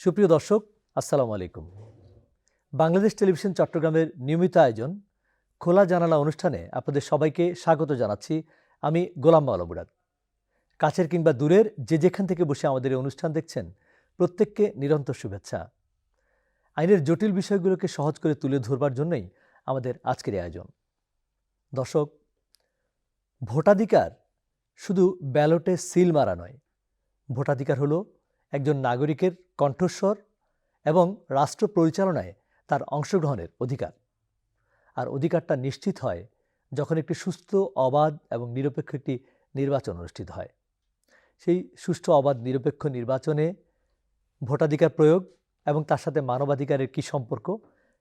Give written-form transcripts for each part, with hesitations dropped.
সুপ্রিয় দর্শক, আসসালামু আলাইকুম। বাংলাদেশ টেলিভিশন চট্টগ্রামের নিয়মিত আয়োজন খোলা জানালা অনুষ্ঠানে আপনাদের সবাইকে স্বাগত জানাচ্ছি। আমি গোলাম মাওলা মুরাদ। কাছের কিংবা দূরের যে যেখান থেকে বসে আমাদের এই অনুষ্ঠান দেখছেন, প্রত্যেককে নিরন্তর শুভেচ্ছা। আইনের জটিল বিষয়গুলোকে সহজ করে তুলে ধরবার জন্যই আমাদের আজকের এই আয়োজন। দর্শক, ভোটাধিকার শুধু ব্যালটে সিল মারা নয়। ভোটাধিকার হলো একজন নাগরিকের কণ্ঠস্বর এবং রাষ্ট্র পরিচালনায় তার অংশগ্রহণের অধিকার। আর অধিকারটা নিশ্চিত হয় যখন একটি সুস্থ, অবাধ এবং নিরপেক্ষ একটি নির্বাচন অনুষ্ঠিত হয়। সেই সুষ্ঠু, অবাধ, নিরপেক্ষ নির্বাচনে ভোটাধিকার প্রয়োগ এবং তার সাথে মানবাধিকারের কী সম্পর্ক,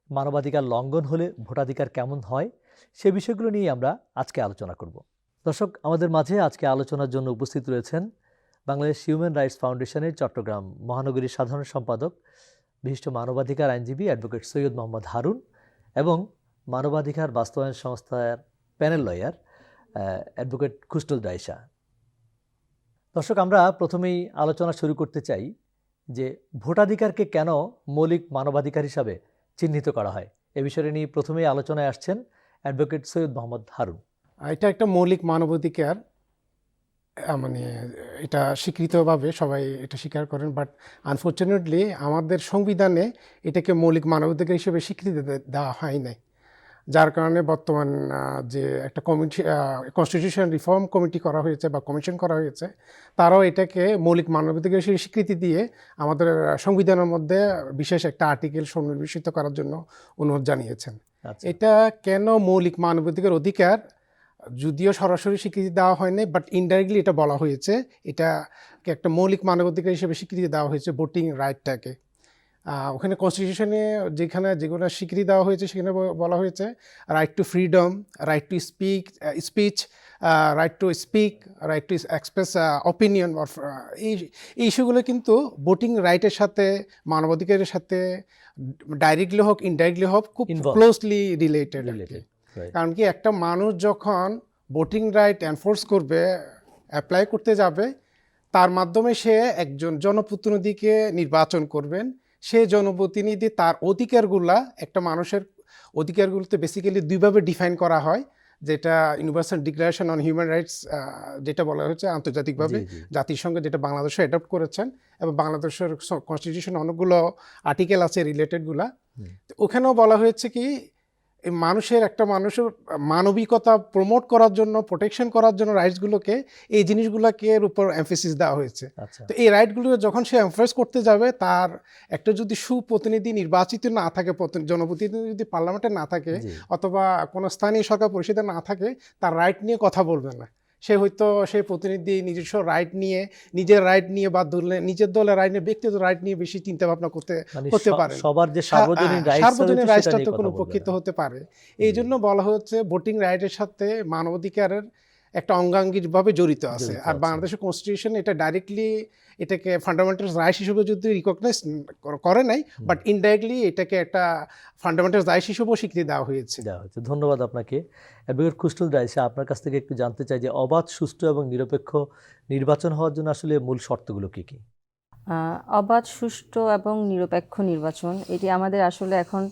মানবাধিকার লঙ্ঘন হলে ভোটাধিকার কেমন হয়, সে বিষয়গুলো নিয়ে আমরা আজকে আলোচনা করব। দর্শক, আমাদের মাঝে আজকে আলোচনার জন্য উপস্থিত রয়েছেন বাংলাদেশ হিউম্যান রাইটস ফাউন্ডেশনের চট্টগ্রাম মহানগরীর সাধারণ সম্পাদক, বিশিষ্ট মানবাধিকার আইনজীবী অ্যাডভোকেট সৈয়দ মোহাম্মদ হারুন এবং মানবাধিকার বাস্তবায়ন সংস্থার প্যানেল লয়ার অ্যাডভোকেট খুশনুল রাইসা। দর্শক, আমরা প্রথমেই আলোচনা শুরু করতে চাই যে ভোটাধিকারকে কেন মৌলিক মানবাধিকার হিসাবে চিহ্নিত করা হয়। এ বিষয়ে নিয়ে প্রথমেই আলোচনায় আসছেন অ্যাডভোকেট সৈয়দ মোহাম্মদ হারুন। এটা একটা মৌলিক মানবাধিকার, মানে এটা স্বীকৃতভাবে সবাই এটা স্বীকার করেন, বাট আনফর্চুনেটলি আমাদের সংবিধানে এটাকে মৌলিক মানবাধিকার হিসেবে স্বীকৃতি দেওয়া হয় নাই। যার কারণে বর্তমান যে একটা কমিটি, কনস্টিটিউশন রিফর্ম কমিটি করা হয়েছে বা কমিশন করা হয়েছে, তারাও এটাকে মৌলিক মানবাধিকার হিসেবে স্বীকৃতি দিয়ে আমাদের সংবিধানের মধ্যে বিশেষ একটা আর্টিকেল সন্নিবেশিত করার জন্য অনুরোধ জানিয়েছেন। এটা কেন মৌলিক মানবাধিকার অধিকার, যদিও সরাসরি স্বীকৃতি দেওয়া হয়নি, বাট ইনডাইরেক্টলি এটা বলা হয়েছে, এটাকে একটা মৌলিক মানবাধিকার হিসেবে স্বীকৃতি দেওয়া হয়েছে ভোটিং রাইটটাকে। ওখানে কনস্টিটিউশনে যেগুলো স্বীকৃতি দেওয়া হয়েছে সেখানে বলা হয়েছে right two freedom, right to speech, right to speak, right to express opinion. এই ইস্যুগুলো কিন্তু ভোটিং রাইটের সাথে, মানবাধিকারের সাথে ডাইরেক্টলি হোক ইনডাইরেক্টলি হোক খুব ক্লোজলি রিলেটেড। কারণ কি, একটা মানুষ যখন ভোটিং রাইট এনফোর্স করবে, অ্যাপ্লাই করতে যাবে, তার মাধ্যমে সে একজন জনপ্রতিনিধিকে নির্বাচন করবেন। সে জনপ্রতিনিধি তার অধিকারগুলা, একটা মানুষের অধিকারগুলোতে বেসিক্যালি দুইভাবে ডিফাইন করা হয়, যেটা universal declaration on human rights, যেটা বলা হয়েছে আন্তর্জাতিকভাবে, জাতিসংঘ যেটা বাংলাদেশে অ্যাডপ্ট করেছেন, এবং বাংলাদেশের কনস্টিটিউশন অনেকগুলো আর্টিকেল আছে রিলেটেডগুলা। ওখানেও বলা হয়েছে কি, মানুষের মানবিকতা প্রমোট করার জন্য, প্রোটেকশন করার জন্য রাইটসগুলোকে, এই জিনিসগুলোকে উপর এমফেসিস দেওয়া হয়েছে। তো এই রাইটগুলো যখন সে এমফেস করতে যাবে, তার একটা যদি সুপ্রতিনিধি নির্বাচিত না থাকে, জনপ্রতিনিধি যদি পার্লামেন্টে না থাকে, অথবা কোনো স্থানীয় সরকার পরিষদে না থাকে, তার রাইট নিয়ে কথা বলবে না। সে হয়তো সেই প্রতিনিধি নিজস্ব রাইট নিয়ে, নিজের রাইট নিয়ে বা নিজের দলের রাইট নিয়ে, ব্যক্তিগত রাইট নিয়ে বেশি চিন্তা ভাবনা করতে পারে। সবার যে সার্বজনীন রাইটটা তো কোনো উপকৃত হতে পারে। এই জন্য বলা হচ্ছে ভোটিং রাইটের সাথে মানবাধিকারের একটা অঙ্গাঙ্গিভাবে জড়িত আছে। আর বাংলাদেশের কনস্টিটিউশন এটা ডাইরেক্টলি এটাকে ফান্ডামেন্টাল রাইটস হিসেবে যদি রিকগনাইজ করে নাই, বাট ইনডাইরেক্টলি এটাকে একটা ফান্ডামেন্টাল রাইটস হিসেবেও স্বীকৃতি দেওয়া হয়েছে। ধন্যবাদ আপনাকে। অ্যাডভোকেট খুশনুল রাইসা, আপনার কাছ থেকে একটু জানতে চাই যে অবাধ, সুষ্ঠু এবং নিরপেক্ষ নির্বাচন হওয়ার জন্য আসলে মূল শর্তগুলো কী কী? অবাধ, সুষ্ঠু এবং নিরপেক্ষ নির্বাচন, এটি আমাদের আসলে এখন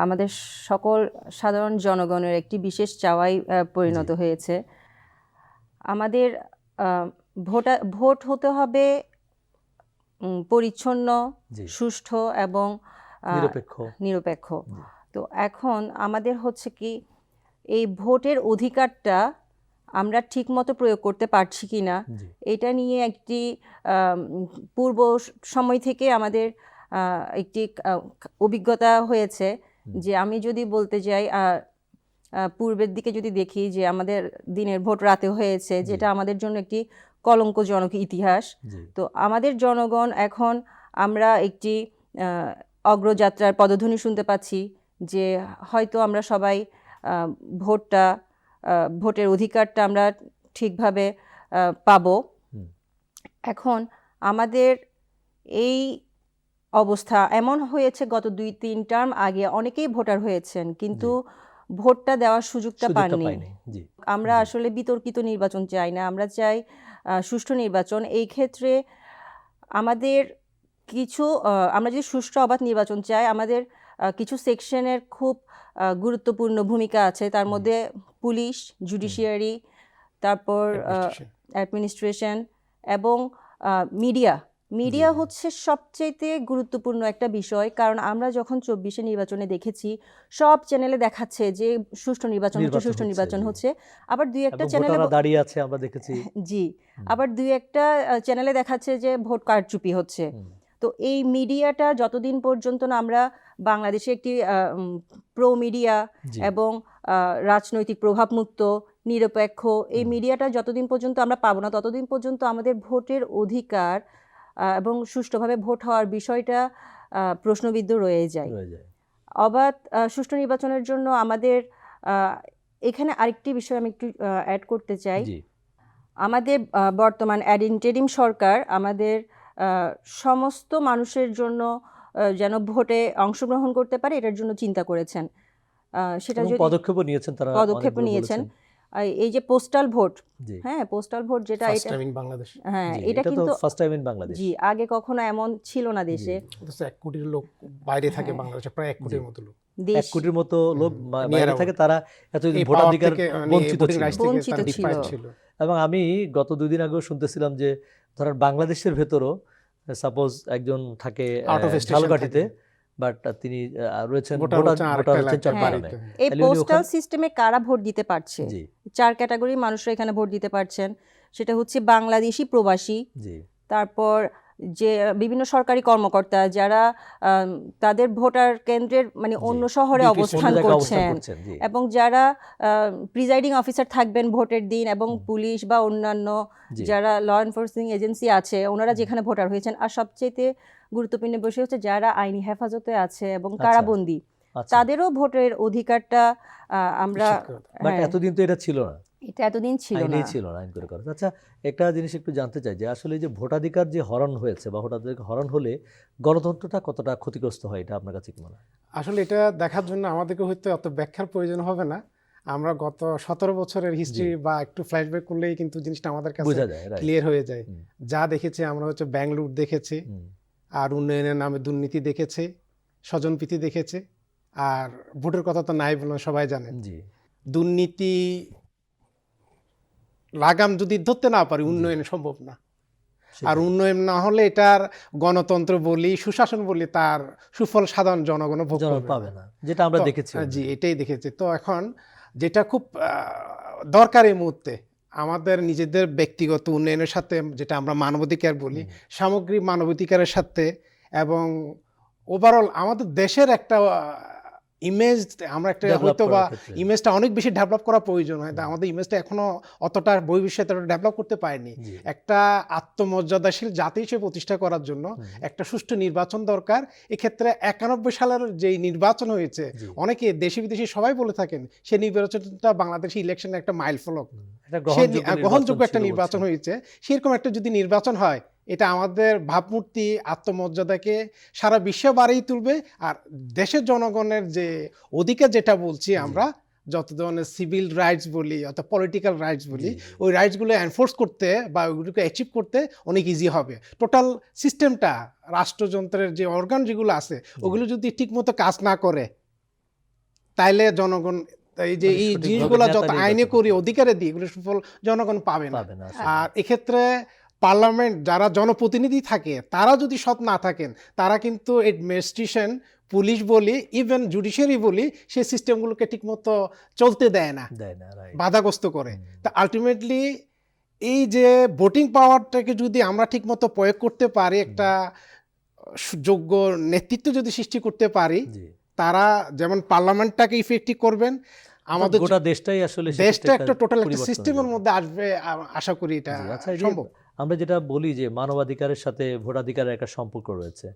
আমাদের সকল সাধারণ জনগণের একটি বিশেষ চাওয়াই পরিণত হয়েছে। আমাদের ভোট হতে হবে পরিচ্ছন্ন, সুষ্ঠু এবং নিরপেক্ষ। তো এখন আমাদের হচ্ছে কি, এই ভোটের অধিকারটা আমরা ঠিকমতো প্রয়োগ করতে পারছি কি না, এটা নিয়ে একটি পূর্ব সময় থেকে আমাদের একটি অভিজ্ঞতা হয়েছে। যে আমি যদি বলতে যাই, পূর্বের দিকে যদি দেখি যে আমাদের দিনের ভোট রাতে হয়েছে, যেটা আমাদের জন্য একটি কলঙ্কজনক ইতিহাস। তো আমাদের জনগণ এখন আমরা একটি অগ্রযাত্রার পদধ্বনি শুনতে পাচ্ছি, যে হয়তো আমরা সবাই ভোটের অধিকারটা আমরা ঠিকভাবে পাবো। এখন আমাদের এই অবস্থা এমন হয়েছে, গত 2-3 টার্ম আগে অনেকেই ভোটার হয়েছেন, কিন্তু ভোটটা দেওয়ার সুযোগটা পাননি। আমরা আসলে বিতর্কিত নির্বাচন চাই না, আমরা চাই সুষ্ঠু নির্বাচন। এই ক্ষেত্রে আমাদের কিছু আমরা যদি সুষ্ঠু অবাধ নির্বাচন চাই, আমাদের কিছু সেকশনের খুব গুরুত্বপূর্ণ ভূমিকা আছে। তার মধ্যে পুলিশ, জুডিশিয়ারি, তারপর অ্যাডমিনিস্ট্রেশন এবং মিডিয়া। মিডিয়া হচ্ছে সবচেয়ে গুরুত্বপূর্ণ একটা বিষয়, কারণ আমরা যখন 24-এ নির্বাচনে দেখেছি সব চ্যানেলে দেখাচ্ছে যে সুষ্ঠু নির্বাচন হচ্ছে, আবার দুই একটা চ্যানেলে দাঁড়িয়ে আছে আমরা দেখেছি। জি, আবার দুই একটা চ্যানেলে দেখাচ্ছে যে ভোট কারচুপি হচ্ছে। তো এই মিডিয়াটা যতদিন পর্যন্ত না আমরা বাংলাদেশে একটি প্রো মিডিয়া এবং রাজনৈতিক প্রভাবমুক্ত নিরপেক্ষ এই মিডিয়াটা যতদিন পর্যন্ত আমরা পাবো না, ততদিন পর্যন্ত আমাদের ভোটের অধিকার এবং সুষ্ঠুভাবে ভোট হওয়ার বিষয়টা প্রশ্নবিদ্ধ রয়ে যায়। অবাধ সুষ্ঠু নির্বাচনের জন্য আমাদের এখানে আরেকটি বিষয় আমি একটু অ্যাড করতে চাই। আমাদের বর্তমান ইন্টারিম সরকার আমাদের সমস্ত মানুষের জন্য যেন ভোটে অংশগ্রহণ করতে পারে এটার জন্য চিন্তা করেছেন, সেটা যদি পদক্ষেপ নিয়েছেন। এই যে পোস্টাল ভোট, হ্যাঁ পোস্টাল ভোট যেটা এটা কিন্তু ফার্স্ট টাইম ইন বাংলাদেশ। জি, আগে কখনো এমন ছিল না দেশে। 1 কোটির লোক বাইরে থাকে বাংলাদেশে, প্রায় 1 কোটির মতো লোক, 1 কোটির মতো লোক বাইরে থাকে, তারা এতদিন ভোটাধিকার বঞ্চিত ছিল। এবং আমি গত 2 দিন আগেও শুনতেছিলাম যে ধরেন বাংলাদেশের ভেতরও সাপোজ একজন থাকে ঝালকাঠিতে, বাট তিনি রয়েছেন চট্টগ্রামে। এই পোস্টাল সিস্টেমে কারা ভোট দিতে পারছে? 4 ক্যাটাগরির মানুষরা এখানে ভোট দিতে পারছেন। সেটা হচ্ছে বাংলাদেশি প্রবাসী, তারপর যে বিভিন্ন সরকারি কর্মকর্তা যারা তাদের ভোটার কেন্দ্রের মানে অন্য শহরে অবস্থান করছেন, এবং যারা প্রিজাইডিং অফিসার থাকবেন ভোটের দিন, এবং পুলিশ বা অন্যান্য যারা ল এনফোর্সিং এজেন্সি আছে ওনারা যেখানে ভোটার হয়েছেন। আর সবচেয়ে গুরুত্বপূর্ণ বিষয় হচ্ছে যারা আইনি হেফাজতে আছে এবং কারাবন্দী, তাদেরও ভোটের অধিকারটা আমরা এতদিন তো এটা ছিল না, এতদিন ছিল না আইন করে করা। আচ্ছা, একটা জিনিস একটু জানতে চাই যে আসলে যে ভোটাধিকার যে হরণ হয়েছে বা ভোটাধিকার হরণ হলে গণতন্ত্রটা কতটা ক্ষতিগ্রস্ত হয়, এটা আপনার কাছে কি মনে হয়? আসলে এটা দেখার জন্য আমাদেরকে হয়তো অত ব্যাখ্যার প্রয়োজন হবে না। আমরা গত 17 বছরের হিস্ট্রি বা একটু ফ্ল্যাশব্যাক করলেই কিন্তু জিনিসটা আমাদের কাছে ক্লিয়ার হয়ে যায়। যা দেখেছি আমরা হচ্ছে ব্যাংক লুট দেখেছি, আর উন্নয়নের নামে দুর্নীতি দেখেছে, স্বজনপ্রীতি দেখেছে, আর ভোটের কথা তো নাই বলে সবাই জানেন। দুর্নীতি লাগাম যদি ধরতে না পারি উন্নয়ন সম্ভব না। আর উন্নয়ন না হলে এটার গণতন্ত্র বলি, সুশাসন বলি, তার সুফল সাধারণ জনগণ ভোগ পাবে না, যেটা আমরা দেখেছি। জি, এটাই দেখেছি। তো এখন যেটা খুব দরকার এই মুহূর্তে আমাদের নিজেদের ব্যক্তিগত উন্নয়নের সাথে, যেটা আমরা মানবাধিকার বলি, সামগ্রিক মানবাধিকারের সাথে এবং ওভারঅল আমাদের দেশের একটা ইমেজ, আমরা একটা হয়তো বা ইমেজটা অনেক বেশি ডেভেলপ করা প্রয়োজন হয়। আমাদের ইমেজটা এখনো অতটা ভবিষ্যতে ডেভেলপ করতে পারেনি। একটা আত্মমর্যাদাশীল জাতি হিসেবে প্রতিষ্ঠা করার জন্য একটা সুষ্ঠু নির্বাচন দরকার। এক্ষেত্রে 91 সালের যে নির্বাচন হয়েছে, অনেকে দেশি বিদেশি সবাই বলে থাকেন সেই নির্বাচনটা বাংলাদেশি ইলেকশনের একটা মাইল ফলক, গ্রহণযোগ্য একটা নির্বাচন হয়েছে। সেরকম একটা যদি নির্বাচন হয়, এটা আমাদের ভাবমূর্তি, আত্মমর্যাদাকে সারা বিশ্বে বাড়িয়ে তুলবে। আর দেশের জনগণের যে অধিকার যেটা বলছি আমরা, যত ধরনের সিভিল রাইটস বলি অর্থাৎ পলিটিক্যাল রাইটস বলি, ওই রাইটসগুলো এনফোর্স করতে বা ওইগুলোকে অ্যাচিভ করতে অনেক ইজি হবে। টোটাল সিস্টেমটা, রাষ্ট্রযন্ত্রের যে অর্গান যেগুলো আছে ওগুলো যদি ঠিকমতো কাজ না করে, তাইলে জনগণ এই যে এই জিনিসগুলো যত আইনে করি, অধিকারে দিই, এগুলো সুফল জনগণ পাবে না। আর এক্ষেত্রে পার্লামেন্ট যারা জনপ্রতিনিধি থাকে তারা যদি সৎ না থাকেন, তারা কিন্তু অ্যাডমিনিস্ট্রেশন, পুলিশ বলি, ইভেন জুডিশিয়ারি বলি, সেই সিস্টেমগুলোকে ঠিকমতো চলতে দেয় না, বাধাগ্রস্ত করে। তা আলটিমেটলি এই যে ভোটিং পাওয়ারটাকে যদি আমরা ঠিকমতো প্রয়োগ করতে পারি, একটা যোগ্য নেতৃত্ব যদি সৃষ্টি করতে পারি, তারা যেমন পার্লামেন্টটাকে ইফেক্টিভ করবেন, আমাদের গোটা দেশটাই আসলে দেশটা একটা টোটাল একটা সিস্টেমের মধ্যে আসবে, আশা করি এটা সম্ভব। আমরা যেটা বলি যে মানবাধিকারের সাথে ভোটাধিকারের একটা সম্পর্ক রয়েছে,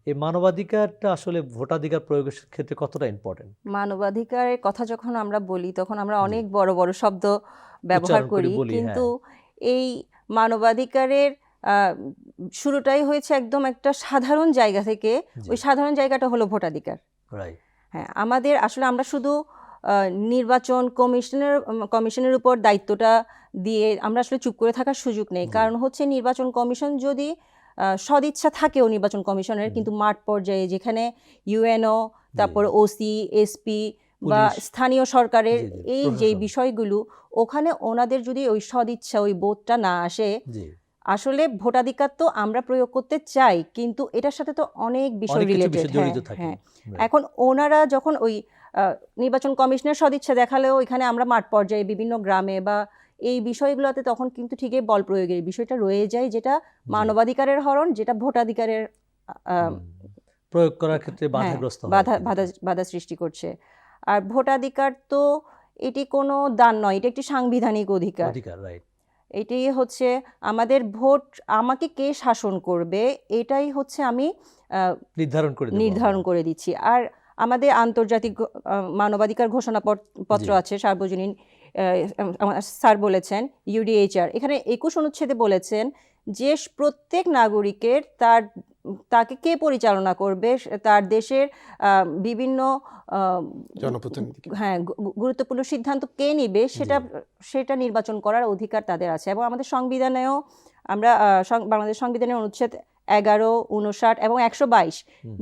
এই মানবাধিকারটা আসলে ভোটাধিকার প্রয়োগের ক্ষেত্রে কতটা ইম্পর্টেন্ট? মানবাধিকারের কথা যখন আমরা বলি তখন আমরা অনেক বড় বড় শব্দ ব্যবহার করি, কিন্তু এই মানবাধিকারের শুরুটাই হয়েছে একদম একটা সাধারণ জায়গা থেকে। ওই সাধারণ জায়গাটা হলো ভোটাধিকার। হ্যাঁ, আমাদের আসলে আমরা শুধু নির্বাচন কমিশনের উপর দায়িত্বটা দিয়ে আমরা আসলে চুপ করে থাকার সুযোগ নেই। কারণ হচ্ছে নির্বাচন কমিশন যদি সদিচ্ছা থাকেও নির্বাচন কমিশনের, কিন্তু মাঠ পর্যায়ে যেখানে ইউএনও, তারপর ওসি, এসপি বা পুলিশ, স্থানীয় সরকারের জি, জি, এই যে প্রশাসন। বিষয়গুলো, ওখানে ওনাদের যদি ওই সদিচ্ছা, ওই বোধটা না আসে, জি, আসলে ভোটাধিকার তো আমরা প্রয়োগ করতে চাই, কিন্তু এটার সাথে তো অনেক বিষয় অনেক কিছু রিলেটেড। বিষয় জড়িত থাকে। হ্যাঁ। Right. এখন ওনারা যখন ওই নির্বাচন কমিশনের সদিচ্ছা দেখালেও এখানে আমরা মাঠ পর্যায়ে বিভিন্ন গ্রামে বা এই বিষয়গুলোতে তখন কিন্তু ঠিকই বল প্রয়োগের বিষয়টা রয়ে যায়, যেটা মানবাধিকারের হরণ, যেটা ভোটাধিকারের হুম। প্রয়োগ করার ক্ষেত্রে হ্যাঁ, বাধাগ্রস্ত হয় বাধা আর কি বাধা যেটা। বাধা সৃষ্টি করছে। আর ভোটাধিকার তো এটি কোনো দান নয়, এটা একটি সাংবিধানিক অধিকার। অধিকার, রাইট। এটি হচ্ছে আমাদের ভোট, আমাকে কে শাসন করবে এটাই হচ্ছে আমি নির্ধারণ করে দেব নির্ধারণ আমরা। করে দিচ্ছি। আর আমাদের আন্তর্জাতিক মানবাধিকার ঘোষণাপত্র জি। আছে, সার্বজনীন, আমার স্যার বলেছেন ইউডিএইচআর, এখানে 21 অনুচ্ছেদে বলেছেন যে প্রত্যেক নাগরিকের তাকে কে পরিচালনা করবে, তার দেশের বিভিন্ন জনপ্রতিনিধি। হ্যাঁ গুরুত্বপূর্ণ সিদ্ধান্ত কে নিবে সেটা নির্বাচন করার অধিকার তাদের আছে। এবং আমাদের সংবিধানেও আমরা বাংলাদেশ সংবিধানের অনুচ্ছেদ 11, 59 এবং 122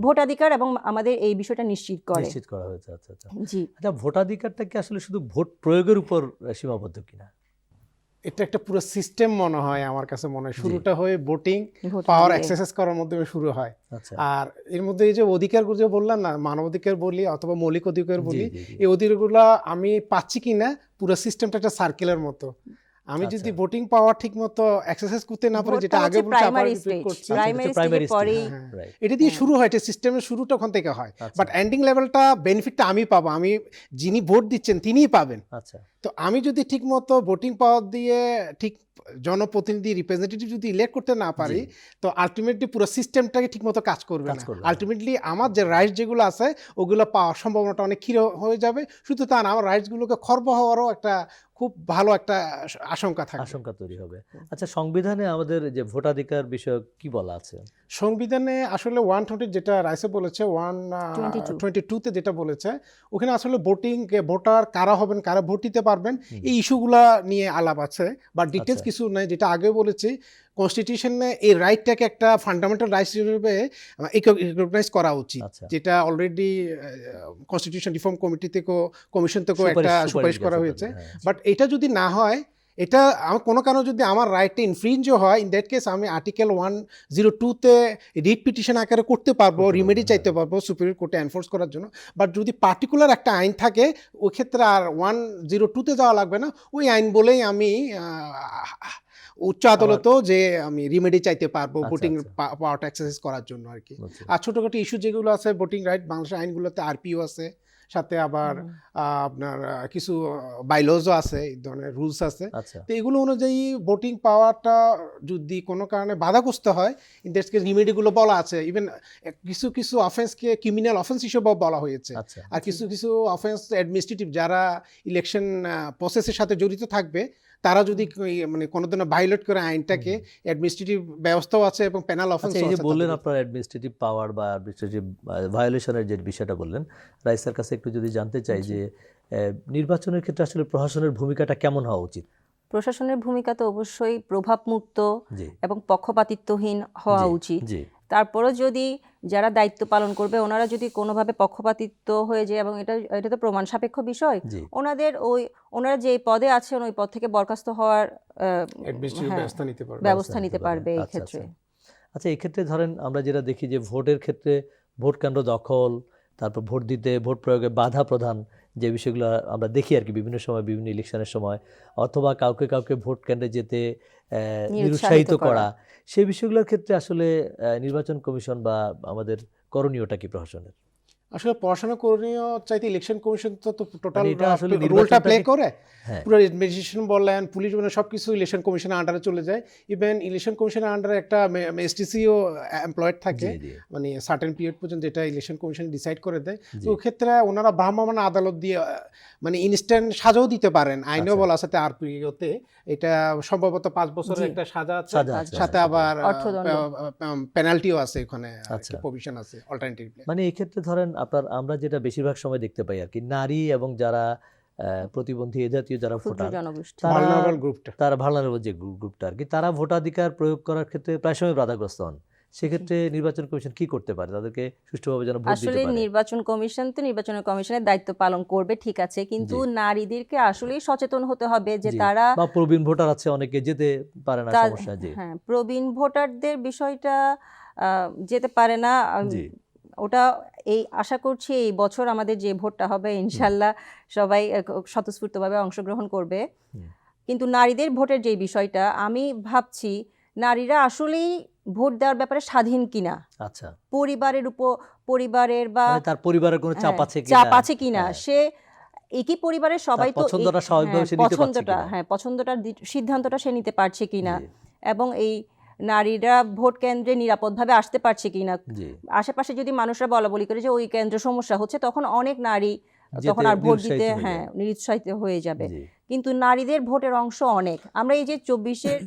ভোটাধিকার এবং আমাদের এই বিষয়টা নিশ্চিত করে। নিশ্চিত করা হয়েছে। আচ্ছা, আচ্ছা। জি, আচ্ছা, ভোটাধিকারটা কি আসলে শুধু ভোট প্রয়োগের উপর সীমাবদ্ধ কিনা? এটা একটা পুরো সিস্টেম মনে হয়, আমার কাছে মনে হয় শুরুটা হয়ে ভোটিং ভোটিং পাওয়ার দিয়ে। এক্সারসাইজ করার মাধ্যমে শুরু হয়। আচ্ছা। আর এর মধ্যে এই যে অধিকারগুলো যে বললাম না, মানবাধিকার বলি অথবা মৌলিক অধিকার বলি, জি, জি। এই অধিকারগুলো আমি পাচ্ছি কিনা, পুরো সিস্টেমটা একটা সার্কেলের মতো। আমি আচ্ছা। যদি ভোটিং পাওয়ার ঠিক মতো এক্সারসাইজ করতে না পারি, ভোটটা যেটা আগে হচ্ছে বলছি আবার প্রাইমারি রিপিট স্টেজ, করছি, প্রাইমারি primary স্টেজের stage, পরেই হ্যাঁ, রাইট। এটা দিয়ে শুরু হয়, এটা সিস্টেমের শুরুটা ওখান থেকে হয়। আচ্ছা। বাট এন্ডিং লেভেলটা বেনিফিটটা আমি পাবো, আমি যিনি ভোট দিচ্ছেন তিনিই পাবেন। আচ্ছা। তো আমি যদি ঠিক মতো ভোটিং পাওয়ার দিয়ে ঠিক জনপ্রতিনিধি রিপ্রেজেন্টেটিভ যদি ইলেক্ট করতে না পারি, তো আলটিমেটলি পুরো সিস্টেমটাকে ঠিক মতো কাজ করবে না। আলটিমেটলি আমার যে রাইটস যেগুলো আছে ওগুলো পাওয়ার সম্ভাবনাটা অনেক ক্ষীণ হয়ে যাবে। শুধু তা না, আমার রাইটসগুলোকে খর্ব হওয়ারও একটা খুব ভালো একটা আশঙ্কা থাকে। আশঙ্কা তৈরি হবে। আচ্ছা, সংবিধানে আমাদের যে ভোটাধিকার বিষয়ক কি বলা আছে? সংবিধানে আসলে 120 যেটা রাইসে বলেছে, 122-তে যেটা বলেছে, ওখানে আসলে ভোটার কারা হবেন, কারা ভোট দিতে পারবেন, এই ইস্যুগুলা নিয়ে আলাপ আছে, বা ডিটেলস কিছু নেই। যেটা আগে বলেছি, কনস্টিটিউশনে এই রাইটটাকে একটা ফান্ডামেন্টাল রাইটস হিসেবে রিকগনাইজ করা উচিত, যেটা অলরেডি কনস্টিটিউশন রিফর্ম কমিটি থেকেও, কমিশন থেকেও একটা সুপারিশ করা হয়েছে। বাট এটা যদি না হয়, এটা আমার কোনো কারণে যদি আমার রাইটটা ইনফ্রিঞ্জও হয়, ইন দ্যাট কেস আমি আর্টিকেল 102-তে রিট পিটিশন আকারে করতে পারবো, রিমেডি চাইতে পারবো সুপ্রিম কোর্টে এনফোর্স করার জন্য। বাট যদি পার্টিকুলার একটা আইন থাকে, ওই ক্ষেত্রে আর 102-তে যাওয়া লাগবে না, ওই আইন বলেই আমি উচ্চ আদালতেও যে আমি রিমেডি চাইতে পারবো ভোটিং পাওয়ারটা এক্সারসাইজ করার জন্য আর কি। আর ছোটোখাটো ইস্যু যেগুলো আছে ভোটিং রাইট, বাংলাদেশের আইনগুলোতে আরপিও আছে, সাথে আবার আপনার কিছু বাইলজও আছে, এই ধরনের রুলস আছে। তো এগুলো অনুযায়ী ভোটিং পাওয়ারটা যদি কোনো কারণে বাধাগ্রস্ত হয়, ইনডেক্সকে রিমেডিগুলো বলা আছে। ইভেন কিছু কিছু অফেন্সকে ক্রিমিনাল অফেন্স হিসেবেও বলা হয়েছে। আর কিছু কিছু অফেন্স অ্যাডমিনিস্ট্রেটিভ, যারা ইলেকশন প্রসেসের সাথে জড়িত থাকবে, তারা যদি মানে কোনো ধরনের ভায়োলেট করে আইনটাকে, অ্যাডমিনিস্ট্রেটিভ ব্যবস্থাও আছে এবং পেনাল অফেন্সও আছে। এই যে বললেন আপনার অ্যাডমিনিস্ট্রেটিভ পাওয়ার বা অ্যাডমিনিস্ট্রেটিভ ভায়োলেশনের যে বিষয়টা বললেন, রাইসার কাছে একটু যদি জানতে চাই যে নির্বাচনের ক্ষেত্রে আসলে প্রশাসনের ভূমিকাটা কেমন হওয়া উচিত? প্রশাসনের ভূমিকা তো অবশ্যই প্রভাবমুক্ত এবং পক্ষপাতিত্বহীন হওয়া উচিত। তারপরও যদি যারা দায়িত্ব পালন করবে ওনারা যদি কোনোভাবে পক্ষপাতিত্ব হয়ে যায়, এবং এটা তো প্রমাণ সাপেক্ষ বিষয়, ওনারা যে পদে আছেন ওই পদ থেকে বরখাস্ত হওয়ার ব্যবস্থা নিতে পারবে এই ক্ষেত্রে। আচ্ছা, এই ক্ষেত্রে ধরেন আমরা যেটা দেখি যে ভোটের ক্ষেত্রে ভোট কেন্দ্র দখল, তারপর ভোট দিতে ভোট প্রয়োগে বাধা প্রদান, যে বিষয়গুলো আমরা দেখি আর কি বিভিন্ন সময়, বিভিন্ন ইলেকশনের সময়, অথবা কাউকে কাউকে ভোট কেন্দ্রে যেতে নিরুৎসাহিত করা, সেই বিষয়গুলোর ক্ষেত্রে আসলে নির্বাচন কমিশন বা আমাদের করণীয়টা কি প্রশাসনের? আসলে পড়াশোনা করণীয় চাইতে ইলেকশন কমিশন তো টোটাল রোলটা প্লে করে। পুরো অ্যাডমিনিস্ট্রেশন বললেন, পুলিশ বলেন, সব কিছু ইলেকশন কমিশনের আন্ডারে চলে যায়। ইভেন ইলেকশন কমিশনের আন্ডারে একটা এসটিসিও এমপ্লয়েড থাকে, মানে সার্টেন পিরিয়ড পর্যন্ত, যেটা ইলেকশন কমিশন ডিসাইড করে দেয়। তো ওই ক্ষেত্রে ওনারা ভ্রাম্যমাণ আদালত দিয়ে মানে ইনস্ট্যান্ট সাজাও দিতে পারেন, আইনেও বলা আছে আরপিওতে। এটা সম্ভবত 5 বছরের একটা সাজা আছে, সাথে আবার পেনাল্টিও আছে, ওখানে প্রভিশন আছে অল্টারনেটিভ। মানে এই ক্ষেত্রে ধরেন আমরা যেটা বেশিরভাগ সময় দেখতে পাই আর কি, নারী এবং যারা প্রতিবন্ধী এ জাতীয় যারা ক্ষুদ্র ভোটার, জনগোষ্ঠী তারা- ভালনারেবল গ্রুপটা। তারা ভালনারেবল যে গ্রুপটা আর কি, তারা ভোটাধিকার প্রয়োগ করার ক্ষেত্রে প্রায় সময় বাধাগ্রস্ত হন। সেক্ষেত্রে নির্বাচন কমিশন কি করতে পারে তাদেরকে সুষ্ঠুভাবে যেন ভোট দিতে আসলে পারে? নির্বাচন কমিশন তো নির্বাচন কমিশনের দায়িত্ব পালন করবে, ঠিক আছে, কিন্তু জি। নারীদেরকে আসলেই সচেতন হতে হবে যে জি। তারা বা প্রবীণ ভোটার আছে অনেকে যেতে পারে না, সমস্যা। জি হ্যাঁ, প্রবীণ ভোটারদের বিষয়টা যেতে পারে না। জি ওটা এই আশা করছি এই বছর আমাদের যে ভোটটা হবে ইনশাল্লাহ সবাই স্বতঃস্ফূর্তভাবে অংশগ্রহণ করবে। হুম। কিন্তু নারীদের ভোটের যে বিষয়টা, আমি ভাবছি নারীরা আসলেই ভোট দেওয়ার ব্যাপারে স্বাধীন কিনা, আচ্ছা, পরিবারের বা মানে তার পরিবারের কোনো চাপ হ্যাঁ, আছে কিনা? চাপ আছে কিনা, হ্যাঁ। সে একই পরিবারের সবাই তো পছন্দটা স্বাভাবিকভাবে সে নিতে পারছে কিনা? পছন্দটা সিদ্ধান্তটা সে নিতে পারছে কিনা, জি এবং এই নারীরা ভোট কেন্দ্রে নিরাপদভাবে আসতে পারছে কিনা। জি আশেপাশে যদি মানুষরা বলা বলি করে যে ওই কেন্দ্রে সমস্যা হচ্ছে, তখন অনেক নারী তখন যেতে আর ভোট নিরুৎসাহিত দিতে হয়ে যায়। নিরুৎসাহিত হয়ে যাবে। জি কিন্তু নারীদের ভোটের অংশ অনেক। আমরা এই যে 24-এর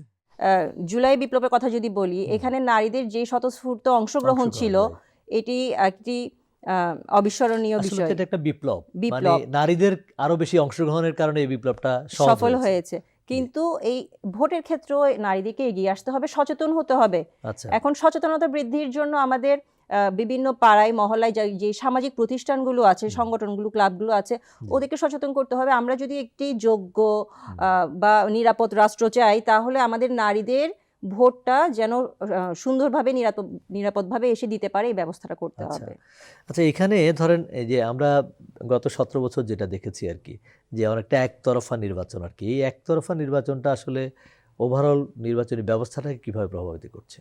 জুলাই বিপ্লবের কথা যদি বলি, এখানে নারীদের যে স্বতঃস্ফূর্ত অংশগ্রহণ ছিল, right. এটি একটি অবিস্মরণীয় আসলে বিষয়, তো এটা একটা বিপ্লব। মানে বিপ্লব। নারীদের আরো বেশি অংশগ্রহণের কারণে এই বিপ্লবটা সফল হয়েছে। কিন্তু এই ভোটের ক্ষেত্রেও নারীদেরকে এগিয়ে আসতে হবে, সচেতন হতে হবে। আচ্ছা, এখন সচেতনতা বৃদ্ধির জন্য আমাদের বিভিন্ন পাড়ায় মহল্লায় যে সামাজিক প্রতিষ্ঠানগুলো আছে, সংগঠনগুলো, ক্লাবগুলো আছে, ওদেরকে সচেতন করতে হবে। আমরা যদি একটি যোগ্য বা নিরাপদ রাষ্ট্র চাই, তাহলে আমাদের নারীদের ভোটটা যেন সুন্দরভাবে নিরাপদভাবে এসে দিতে পারে, এই ব্যবস্থাটা করতে আচ্ছা। হবে। আচ্ছা, এখানে ধরেন এই যে আমরা গত 17 বছর যেটা দেখেছি আর কি, যে অনেকটা একতরফা নির্বাচন আর কি, এই একতরফা নির্বাচনটা আসলে ওভারঅল নির্বাচনী ব্যবস্থাটাকে কিভাবে প্রভাবিত করছে?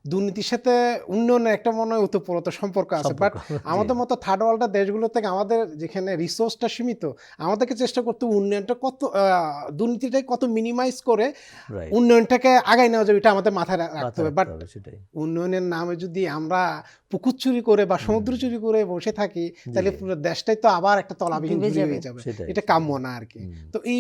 দুর্নীতির সাথে উন্নয়নের একটা মনে হয় ওতপ্রোত সম্পর্ক আছে, বাট আমাদের মতো থার্ড ওয়ার্ল্ডের দেশগুলো থেকে আমাদের যেখানে রিসোর্সটা সীমিত, আমাদেরকে চেষ্টা করতে উন্নয়নটা কত দুর্নীতিটাই কত মিনিমাইজ করে রাইট, উন্নয়নটাকে আগায় নেওয়া যাবে, এটা আমাদের মাথায় রাখতে হবে। বাট সেটাই। উন্নয়নের নামে যদি আমরা পুকুর চুরি করে বা সমুদ্র চুরি করে বসে থাকি, তাহলে পুরো দেশটাই তো আবার একটা তলাবিহীন ডুবে ঝুড়ি যাবে। হয়ে যাবে। সেটাই, এটা কাম্য না আর কি। হুম। তো এই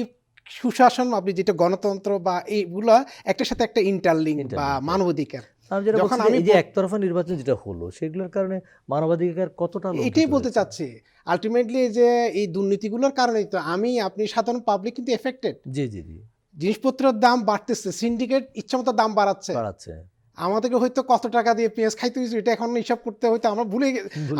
সুশাসন, আপনি যেটা গণতন্ত্র বা এইগুলা একটার সাথে একটা ইন্টারলিঙ্ক বা Interlink, right. মানবাধিকার, আমি যেটা যখন বলছি যে আমি এই যে একতরফা নির্বাচন যেটা হলো, সেগুলোর কারণে মানবাধিকার কতটা লঙ্ঘিত এটাই বলতে হয়েছে? চাচ্ছি। আলটিমেটলি যে এই দুর্নীতিগুলোর কারণেই তো আপনি সাধারণ পাবলিক কিন্তু এফেক্টেড। জি জি জি, জিনিসপত্রের দাম বাড়তেছে, সিন্ডিকেট ইচ্ছামতো দাম বাড়াচ্ছে। বাড়াচ্ছে। আমাদেরকে হয়তো কত টাকা দিয়ে পেঁয়াজ খাইতে হয়েছে, এটা এখন হিসাব করতে হয়তো আমরা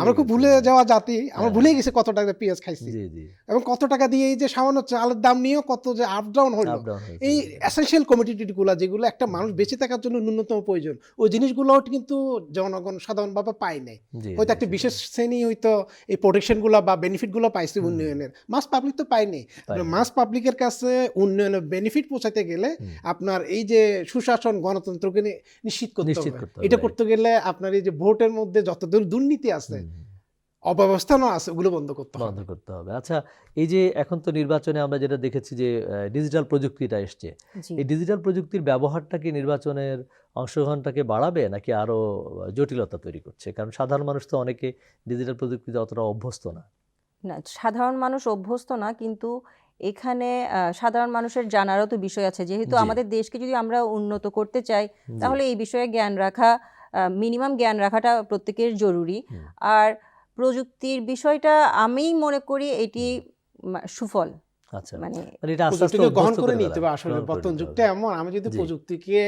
আমরা খুব গেছি, ভুলে যাওয়া জাতি, আমরা হ্যাঁ। ভুলে গেছি কত টাকা দিয়ে পেঁয়াজ খাইছি, জি জি, এবং কত টাকা দিয়ে এই যে সামান্য চালের দাম নিয়েও কত যে আপ ডাউন হলো। আপ ডাউন হয়েছে। এই এসেনশিয়াল কমোডিটিগুলো যেগুলো একটা মানুষ বেঁচে থাকার জন্য ন্যূনতম প্রয়োজন, ওই জিনিসগুলোও কিন্তু জনগণ সাধারণভাবে পায় নাই। জি, হয়তো জি, একটা সেটাই। বিশেষ শ্রেণী হয়তো এই প্রোটেকশনগুলো বা বেনিফিটগুলো পাইছে উন্নয়নের, মাস পাবলিক তো পায়নি। পায়নি। মাস পাবলিকের কাছে উন্নয়নের বেনিফিট পৌঁছাতে গেলে আপনার এই যে সুশাসন, গণতন্ত্রকে নিশ্চিত করতে নিশ্চিত হবে। করতে হবে, এটা right. করতে গেলে আপনার এই যে ভোটের মধ্যে যত দুর্নীতি আছে, অব্যবস্থাও আছে, ওগুলো বন্ধ করতে বন্ধ হবে। করতে হবে। আচ্ছা, এই যে এখন তো নির্বাচনে আমরা যেটা দেখেছি যে ডিজিটাল প্রযুক্তিটা এসছে, জি। এই ডিজিটাল প্রযুক্তির ব্যবহারটা কি নির্বাচনের অংশগ্রহণটাকে বাড়াবে নাকি আরো জটিলতা তৈরি করছে? কারণ সাধারণ মানুষ তো অনেকে ডিজিটাল প্রযুক্তিতে অতটা অভ্যস্ত না। না, সাধারণ মানুষ অভ্যস্ত না, কিন্তু এখানে সাধারণ মানুষের জানারও তো বিষয় আছে। যেহেতু জি। আমাদের দেশকে যদি আমরা উন্নত করতে চাই, জি। তাহলে এই বিষয়ে জ্ঞান রাখা, মিনিমাম জ্ঞান রাখাটা প্রত্যেকের জরুরি। আর প্রযুক্তির বিষয়টা আমি মনে করি এটি সুফল, আচ্ছা, মানে মানে এটা আস্তে আস্তে প্রযুক্তিকে গ্রহণ অভ্যস্ত করে করে নিতে হবে। আসলে গ্রহণ করে বর্তমান নিতে যুগটা হবে। এমন, আমি যদি জি। প্রযুক্তিকে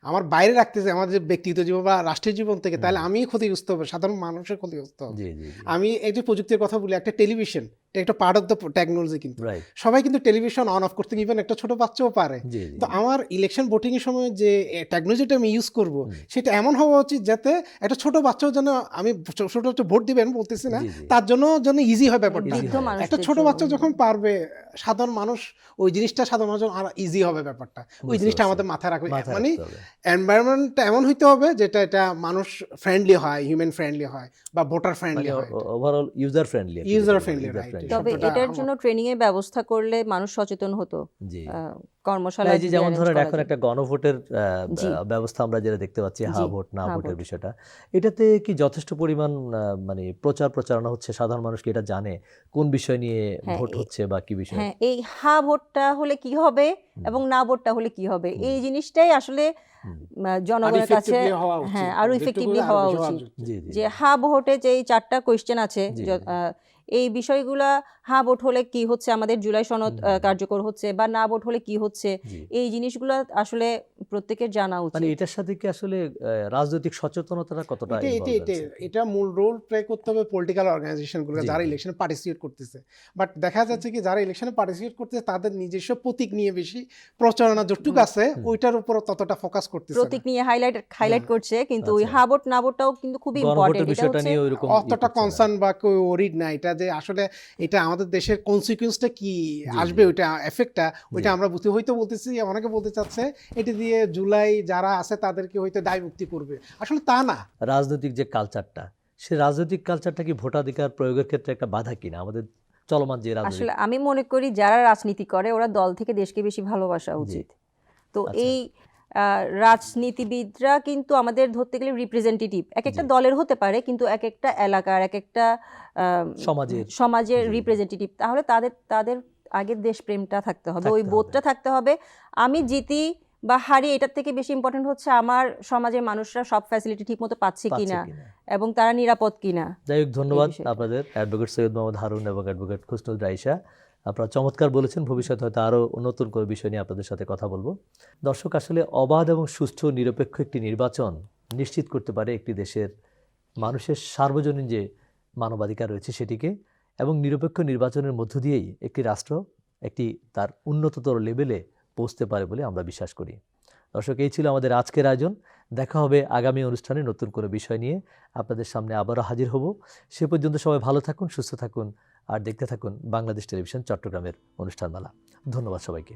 আমার বাইরে রাখতে চাই আমার যে ব্যক্তিগত জীবন বা রাষ্ট্রীয় জীবন থেকে, তাহলে আমি ক্ষতিগ্রস্ত হবে, সাধারণ মানুষের ক্ষতিগ্রস্ত হবে। জি জি জি, আমি এই যে প্রযুক্তির কথা বলি, একটা টেলিভিশন, এটা একটা পার্ট অফ দ্য টেকনোলজি, কিন্তু রাইট, সবাই কিন্তু টেলিভিশন অন অফ করতে, ইভেন একটা ছোট বাচ্চাও পারে। জি জি, তো আমার ইলেকশন ভোটিং এর সময় যে টেকনোলজিটা আমি ইউজ করব, সেটা এমন হওয়া উচিত যাতে একটা ছোট বাচ্চাও যেন, আমি ছোট ছোট ভোট দিবেন বলতেছি না, জি, জি। তার জন্য যেন ইজি হয় ব্যাপারটা। Easy বৃদ্ধ হয়। মানুষদের একটা ছোট জন্য। বাচ্চা যখন পারবে, সাধারণ মানুষ ওই জিনিসটা সাধারণ মানুষ আর ইজি হবে ব্যাপারটা। ওই বুঝতে জিনিসটা পারছি। আমাদের মাথায় রাখবে, মাথায় মানে রাখতে হবে। এনভায়রনমেন্টটা এমন হইতে হবে যেটা এটা মানুষ ফ্রেন্ডলি হয়, হিউম্যান ফ্রেন্ডলি হয়, বা ভোটার ফ্রেন্ডলি মানে হয়, overall user friendly, user friendly, right. তবে শব্দটা এটার আমার- জন্য ট্রেনিং এর ব্যবস্থা করলে মানুষ সচেতন হতো। জি। কর্মশালা এই যে যেমন arrange ধরেন করা এখন যায়। একটা গণভোটের জি। ব্যবস্থা আমরা যেটা দেখতে পাচ্ছি, হা জি, ভোট না হা ভোটের ভোট। বিষয়টা, এটাতে কি যথেষ্ট পরিমাণ মানে প্রচারণা হচ্ছে? সাধারণ মানুষ কি এটা জানে কোন বিষয় নিয়ে হ্যাঁ, ভোট হচ্ছে বা কি বিষয়? হ্যাঁ, এই হা ভোটটা হলে কি হবে এবং না ভোটটা হলে কি হবে, এই জিনিসটাই আসলে জনগণের কাছে effectively হওয়া উচিত। হ্যাঁ আরো যেটুকু ইফেক্টিভলি আরো হওয়া বেশি উচিত। জি জি, যে হা ভোটে যে এই 4টা কোয়েশ্চেন আছে, জি। এই বিষয়গুলা হ্যাঁ ভোট হলে কি হচ্ছে, আমাদের জুলাই সনদ কার্যকর হচ্ছে, বা না ভোট হলে কি হচ্ছে, জি। এই জিনিসগুলো আসলে প্রত্যেকের জানা মানে উচিত। এটার সাথে কি আসলে রাজনৈতিক সচেতনতা কতটা এটা এটা involved এটা আছে? এটা মূল রোল প্লে করতে হবে পলিটিক্যাল অর্গানাইজেশনগুলো জি, যারা জি। ইলেকশনে পার্টিসিপেট করতেছে। বাট দেখা যাচ্ছে কি যারা ইলেকশনে পার্টিসিপেট করতেছে তাদের নিজস্ব প্রতীক নিয়ে বেশি প্রচারণা যতটুকু আছে ওইটার উপর ততটা ফোকাস করতেছে না। প্রতীক নিয়ে হাইলাইট করছে, কিন্তু ওই আচ্ছা। হ্যাঁ ভোট না ভোটটাও কিন্তু খুবই গণভোটের ইম্পর্টেন্ট। এটা বিষয়টা হচ্ছে নিয়ে ওইরকম অতটা কনসার্ন বা কেউ ওরিড না এটা যে আসলে এটা আমাদের দেশের কনসিকুয়েন্সটা কি আসবে, ওইটা এফেক্টটা ওইটা আমরা বুঝতে হয়তো বলতেছি, অনেকে বলতে চাচ্ছে এটা দিয়ে জুলাই যারা আছে তাদেরকে হয়তো দায় মুক্তি করবে, আসলে তা না। রাজনৈতিক যে কালচারটা, সেই রাজনৈতিক কালচারটা কি ভোটাধিকার প্রয়োগের ক্ষেত্রে একটা বাধা কিনা আমাদের চলমান যে রাজনৈতিক? আসলে আমি মনে করি যারা রাজনীতি করে ওরা দল থেকে দেশকে বেশি ভালোবাসা উচিত। তো আচ্ছা। এই রাজনীতিবিদরা কিন্তু আমাদের ধরতে গেলে রিপ্রেজেন্টেটিভ এক একটা দলের হতে পারে, কিন্তু এক একটা এলাকার এক একটা সমাজের রিপ্রেজেন্টেটিভ। তাহলে তাদের আগের দেশপ্রেমটা থাকতে হবে, ওই বোধটা থাকতে হবে। আমি জিতি বা হারি এটার থেকে বেশি ইম্পর্টেন্ট হচ্ছে আমার সমাজের মানুষরা সব ফ্যাসিলিটি ঠিকমতো পাচ্ছে কিনা এবং তারা নিরাপদ কিনা। যাই হোক, ধন্যবাদ আপনাদের অ্যাডভোকেট সৈয়দ মোহাম্মদ হারুন এবং অ্যাডভোকেট খুসনুল রাইসা। আপনারা চমৎকার বলেছেন। ভবিষ্যতে হয়তো আরও নতুন করে বিষয় নিয়ে আপনাদের সাথে কথা বলবো। দর্শক, আসলে অবাধ এবং সুষ্ঠু নিরপেক্ষ একটি নির্বাচন নিশ্চিত করতে পারে একটি দেশের মানুষের সার্বজনীন যে মানবাধিকার রয়েছে সেটিকে, এবং নিরপেক্ষ নির্বাচনের মধ্য দিয়েই একটি রাষ্ট্র একটি তার উন্নততর লেভেলে পৌঁছতে পারে বলে আমরা বিশ্বাস করি। দর্শক, এই ছিল আমাদের আজকের আয়োজন। দেখা হবে আগামী অনুষ্ঠানে নতুন কোনো বিষয় নিয়ে আপনাদের সামনে আবারও হাজির হব। সে পর্যন্ত সবাই ভালো থাকুন, সুস্থ থাকুন, আর দেখতে থাকুন বাংলাদেশ টেলিভিশন চট্টগ্রামের অনুষ্ঠানমালা। ধন্যবাদ সবাইকে।